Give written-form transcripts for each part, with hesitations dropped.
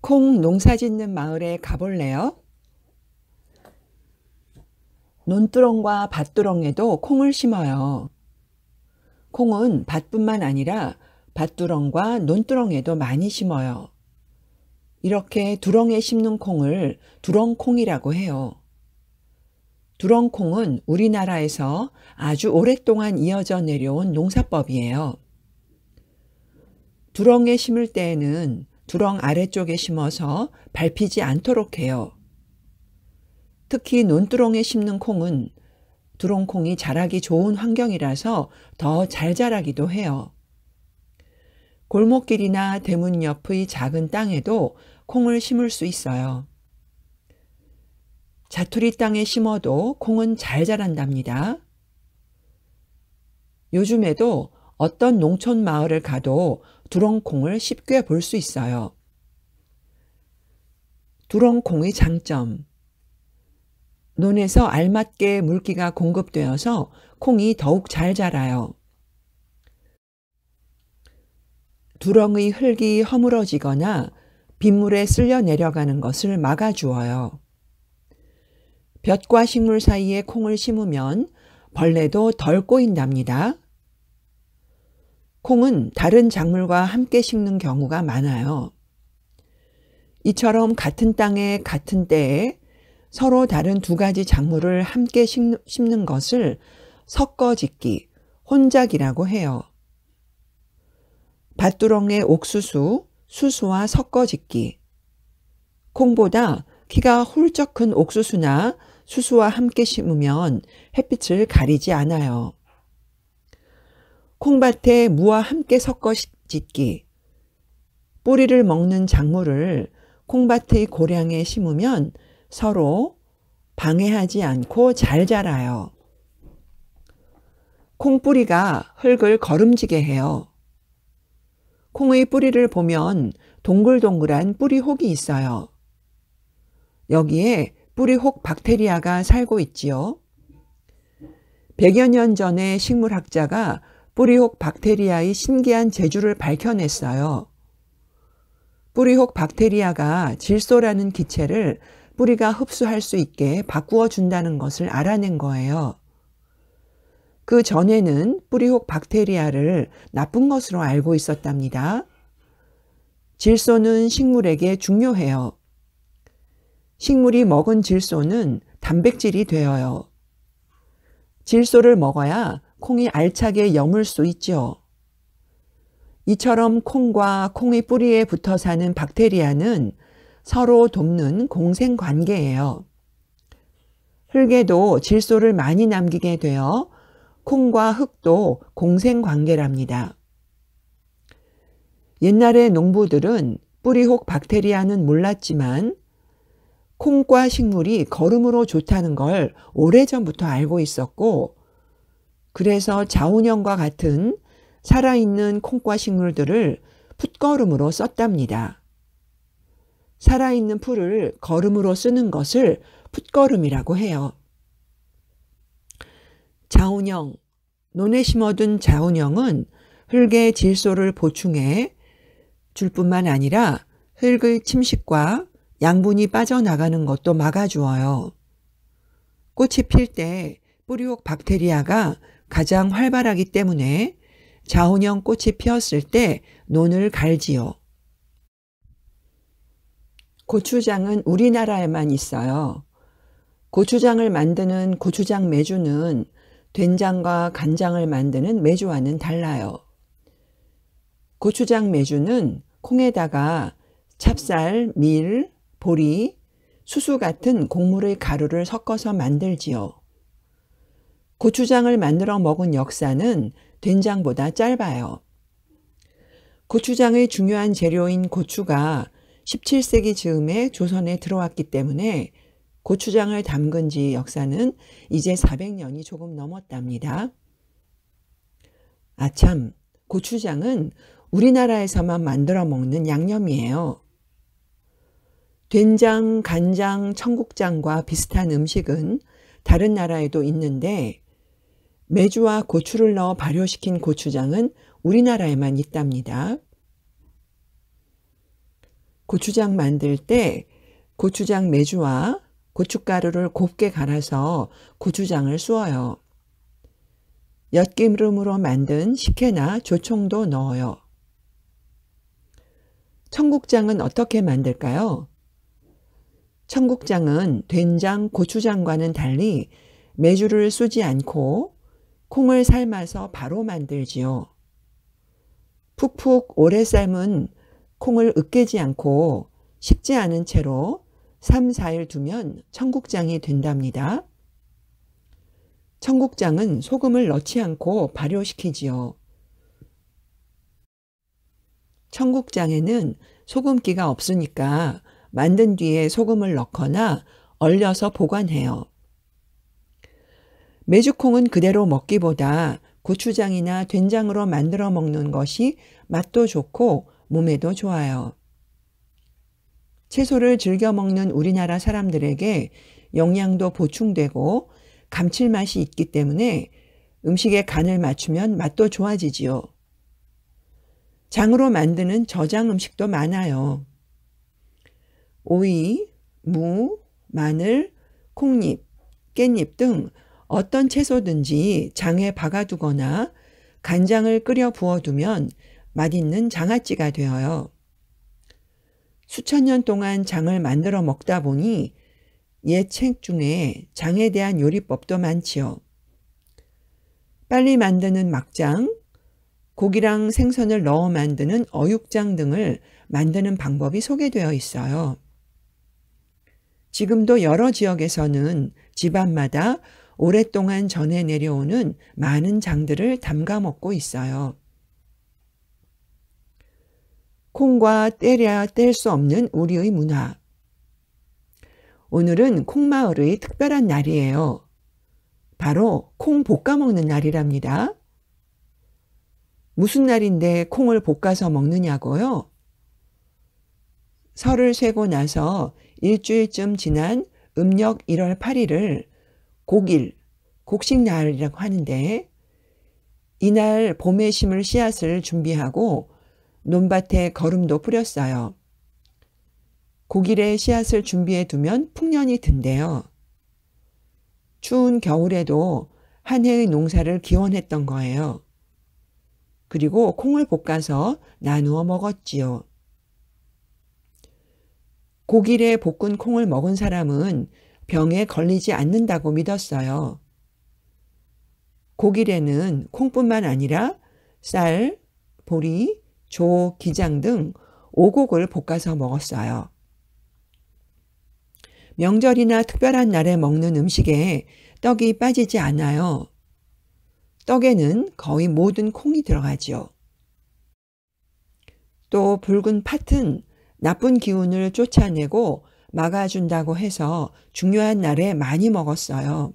콩 농사 짓는 마을에 가볼래요? 논두렁과 밭두렁에도 콩을 심어요. 콩은 밭뿐만 아니라 밭두렁과 논두렁에도 많이 심어요. 이렇게 두렁에 심는 콩을 두렁콩이라고 해요. 두렁콩은 우리나라에서 아주 오랫동안 이어져 내려온 농사법이에요. 두렁에 심을 때에는 두렁 아래쪽에 심어서 밟히지 않도록 해요. 특히 논두렁에 심는 콩은 두렁콩이 자라기 좋은 환경이라서 더 잘 자라기도 해요. 골목길이나 대문 옆의 작은 땅에도 콩을 심을 수 있어요. 자투리 땅에 심어도 콩은 잘 자란답니다. 요즘에도 어떤 농촌 마을을 가도 두렁콩을 쉽게 볼 수 있어요. 두렁콩의 장점. 논에서 알맞게 물기가 공급되어서 콩이 더욱 잘 자라요. 두렁의 흙이 허물어지거나 빗물에 쓸려 내려가는 것을 막아주어요. 볕과 식물 사이에 콩을 심으면 벌레도 덜 꼬인답니다. 콩은 다른 작물과 함께 심는 경우가 많아요. 이처럼 같은 땅에 같은 때에 서로 다른 두 가지 작물을 함께 심는 것을 섞어짓기, 혼작이라고 해요. 밭두렁의 옥수수, 수수와 섞어짓기. 콩보다 키가 훌쩍 큰 옥수수나 수수와 함께 심으면 햇빛을 가리지 않아요. 콩밭에 무와 함께 섞어 짓기. 뿌리를 먹는 작물을 콩밭의 고량에 심으면 서로 방해하지 않고 잘 자라요. 콩뿌리가 흙을 거름지게 해요. 콩의 뿌리를 보면 동글동글한 뿌리혹이 있어요. 여기에 뿌리혹 박테리아가 살고 있지요. 100여 년 전에 식물학자가 뿌리혹 박테리아의 신기한 재주를 밝혀냈어요. 뿌리혹 박테리아가 질소라는 기체를 뿌리가 흡수할 수 있게 바꾸어 준다는 것을 알아낸 거예요. 그 전에는 뿌리혹 박테리아를 나쁜 것으로 알고 있었답니다. 질소는 식물에게 중요해요. 식물이 먹은 질소는 단백질이 되어요. 질소를 먹어야 콩이 알차게 여물 수 있죠. 이처럼 콩과 콩의 뿌리에 붙어 사는 박테리아는 서로 돕는 공생관계예요. 흙에도 질소를 많이 남기게 되어 콩과 흙도 공생관계랍니다. 옛날의 농부들은 뿌리혹 박테리아는 몰랐지만 콩과 식물이 거름으로 좋다는 걸 오래전부터 알고 있었고, 그래서 자운형과 같은 살아있는 콩과 식물들을 풋거름으로 썼답니다. 살아있는 풀을 거름으로 쓰는 것을 풋거름이라고 해요. 자운형, 논에 심어둔 자운형은 흙의 질소를 보충해 줄 뿐만 아니라 흙의 침식과 양분이 빠져나가는 것도 막아주어요. 꽃이 필 때 뿌리혹 박테리아가 가장 활발하기 때문에 자운형 꽃이 피었을 때 논을 갈지요. 고추장은 우리나라에만 있어요. 고추장을 만드는 고추장 메주는 된장과 간장을 만드는 메주와는 달라요. 고추장 메주는 콩에다가 찹쌀, 밀, 보리, 수수 같은 곡물의 가루를 섞어서 만들지요. 고추장을 만들어 먹은 역사는 된장보다 짧아요. 고추장의 중요한 재료인 고추가 17세기 즈음에 조선에 들어왔기 때문에 고추장을 담근 지 역사는 이제 400년이 조금 넘었답니다. 아참, 고추장은 우리나라에서만 만들어 먹는 양념이에요. 된장, 간장, 청국장과 비슷한 음식은 다른 나라에도 있는데 메주와 고추를 넣어 발효시킨 고추장은 우리나라에만 있답니다. 고추장 만들 때 고추장 메주와 고춧가루를 곱게 갈아서 고추장을 쑤어요. 엿기름으로 만든 식혜나 조청도 넣어요. 청국장은 어떻게 만들까요? 청국장은 된장, 고추장과는 달리 메주를 쑤지 않고 콩을 삶아서 바로 만들지요. 푹푹 오래 삶은 콩을 으깨지 않고 식지 않은 채로 3, 4일 두면 청국장이 된답니다. 청국장은 소금을 넣지 않고 발효시키지요. 청국장에는 소금기가 없으니까 만든 뒤에 소금을 넣거나 얼려서 보관해요. 메주콩은 그대로 먹기보다 고추장이나 된장으로 만들어 먹는 것이 맛도 좋고 몸에도 좋아요. 채소를 즐겨 먹는 우리나라 사람들에게 영양도 보충되고 감칠맛이 있기 때문에 음식에 간을 맞추면 맛도 좋아지지요. 장으로 만드는 저장 음식도 많아요. 오이, 무, 마늘, 콩잎, 깻잎 등 어떤 채소든지 장에 박아두거나 간장을 끓여 부어두면 맛있는 장아찌가 되어요. 수천 년 동안 장을 만들어 먹다 보니 옛 책 중에 장에 대한 요리법도 많지요. 빨리 만드는 막장, 고기랑 생선을 넣어 만드는 어육장 등을 만드는 방법이 소개되어 있어요. 지금도 여러 지역에서는 집안마다 오랫동안 전해 내려오는 많은 장들을 담가 먹고 있어요. 콩과 떼려야 뗄 수 없는 우리의 문화. 오늘은 콩마을의 특별한 날이에요. 바로 콩 볶아 먹는 날이랍니다. 무슨 날인데 콩을 볶아서 먹느냐고요? 설을 쇠고 나서 일주일쯤 지난 음력 1월 8일을 곡일, 곡식날이라고 하는데 이날 봄에 심을 씨앗을 준비하고 논밭에 거름도 뿌렸어요. 곡일에 씨앗을 준비해 두면 풍년이 든대요. 추운 겨울에도 한 해의 농사를 기원했던 거예요. 그리고 콩을 볶아서 나누어 먹었지요. 곡일에 볶은 콩을 먹은 사람은 병에 걸리지 않는다고 믿었어요. 곡일에는 콩뿐만 아니라 쌀, 보리, 조, 기장 등 5곡을 볶아서 먹었어요. 명절이나 특별한 날에 먹는 음식에 떡이 빠지지 않아요. 떡에는 거의 모든 콩이 들어가지요. 또 붉은 팥은 나쁜 기운을 쫓아내고 막아준다고 해서 중요한 날에 많이 먹었어요.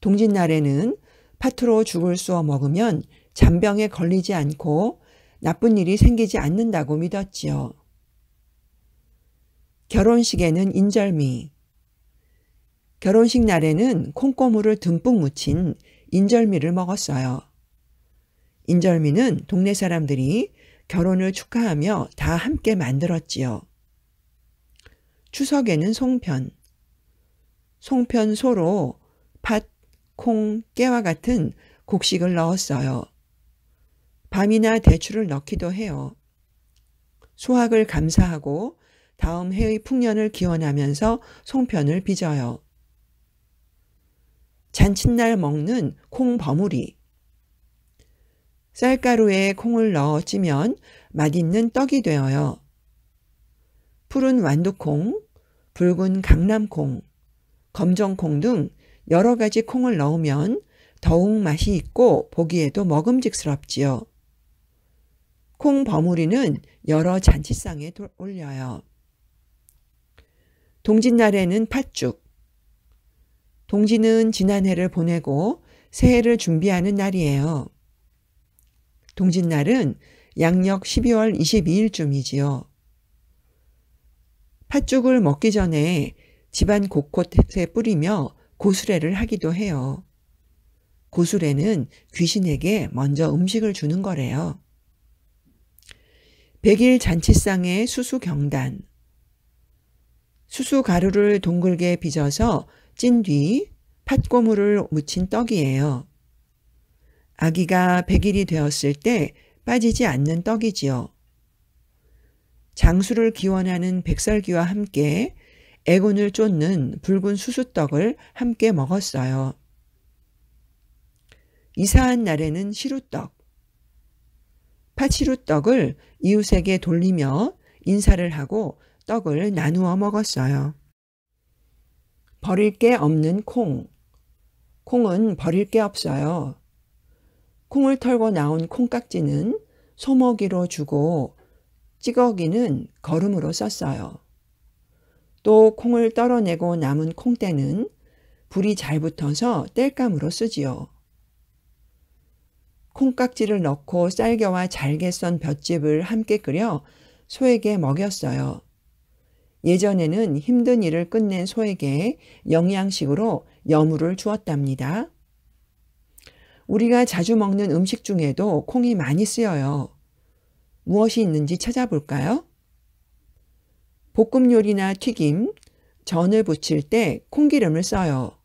동짓날에는 팥으로 죽을 쑤어 먹으면 잔병에 걸리지 않고 나쁜 일이 생기지 않는다고 믿었지요. 결혼식에는 인절미. 결혼식 날에는 콩고물을 듬뿍 묻힌 인절미를 먹었어요. 인절미는 동네 사람들이 결혼을 축하하며 다 함께 만들었지요. 추석에는 송편. 송편 소로 팥, 콩, 깨와 같은 곡식을 넣었어요. 밤이나 대추를 넣기도 해요. 수확을 감사하고 다음 해의 풍년을 기원하면서 송편을 빚어요. 잔칫날 먹는 콩 버무리. 쌀가루에 콩을 넣어 찌면 맛있는 떡이 되어요. 푸른 완두콩, 붉은 강남콩, 검정콩 등 여러 가지 콩을 넣으면 더욱 맛이 있고 보기에도 먹음직스럽지요. 콩 버무리는 여러 잔치상에 올려요. 동짓날에는 팥죽. 동지는 지난해를 보내고 새해를 준비하는 날이에요. 동짓날은 양력 12월 22일쯤이지요. 팥죽을 먹기 전에 집안 곳곳에 뿌리며 고수례를 하기도 해요. 고수례는 귀신에게 먼저 음식을 주는 거래요. 백일 잔치상의 수수경단. 수수가루를 동글게 빚어서 찐 뒤 팥고물을 묻힌 떡이에요. 아기가 100일이 되었을 때 빠지지 않는 떡이지요. 장수를 기원하는 백설기와 함께 애군을 쫓는 붉은 수수떡을 함께 먹었어요. 이사한 날에는 시루떡. 팥시루떡을 이웃에게 돌리며 인사를 하고 떡을 나누어 먹었어요. 버릴 게 없는 콩. 콩은 버릴 게 없어요. 콩을 털고 나온 콩깍지는 소먹이로 주고 찌꺼기는 거름으로 썼어요. 또 콩을 떨어내고 남은 콩대는 불이 잘 붙어서 땔감으로 쓰지요. 콩깍지를 넣고 쌀겨와 잘게 썬 볏짚을 함께 끓여 소에게 먹였어요. 예전에는 힘든 일을 끝낸 소에게 영양식으로 여물을 주었답니다. 우리가 자주 먹는 음식 중에도 콩이 많이 쓰여요. 무엇이 있는지 찾아볼까요? 볶음 요리나 튀김, 전을 부칠 때 콩기름을 써요.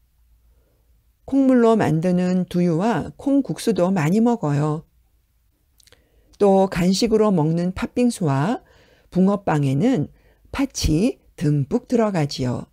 콩물로 만드는 두유와 콩국수도 많이 먹어요. 또 간식으로 먹는 팥빙수와 붕어빵에는 팥이 듬뿍 들어가지요.